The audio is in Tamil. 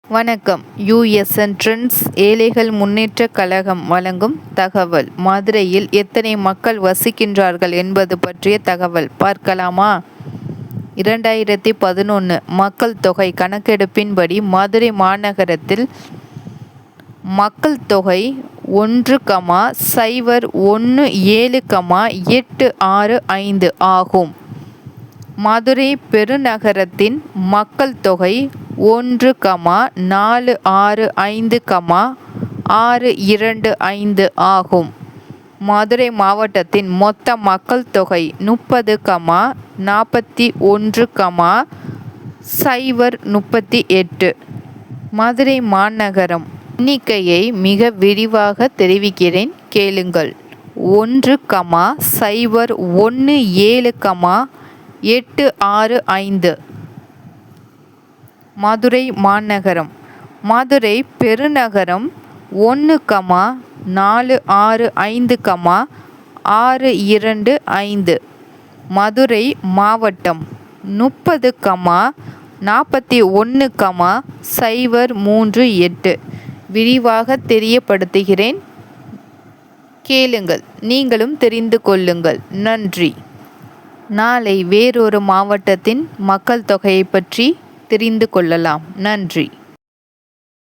வணக்கம். யுஎஸ்என் ட்ரெண்ட்ஸ் ஏழைகள் முன்னேற்றக் கழகம் வழங்கும் தகவல். மதுரையில் எத்தனை மக்கள் வசிக்கின்றார்கள் என்பது பற்றிய தகவல் பார்க்கலாமா? 2011 மக்கள் தொகை கணக்கெடுப்பின்படி மதுரை மாநகரத்தில் மக்கள் தொகை 1,017,865 ஆகும். மதுரை பெருநகரத்தின் மக்கள் தொகை 1,465,625 ஆகும். மதுரை மாவட்டத்தின் மொத்த மக்கள் தொகை 30,41,038. மதுரை மாநகரம் எண்ணிக்கையை மிக விரிவாக தெரிவிக்கிறேன், கேளுங்கள். 1,017,865. மதுரை மாநகரம். மதுரை பெருநகரம் 1,465,625. மதுரை மாவட்டம் 30,41,038. விரிவாக தெரியப்படுத்துகிறேன், கேளுங்கள், நீங்களும் தெரிந்து கொள்ளுங்கள். நன்றி. நாளை வேறொரு மாவட்டத்தின் மக்கள் தொகையை பற்றி தெரிந்து கொள்ளலாம். நன்றி.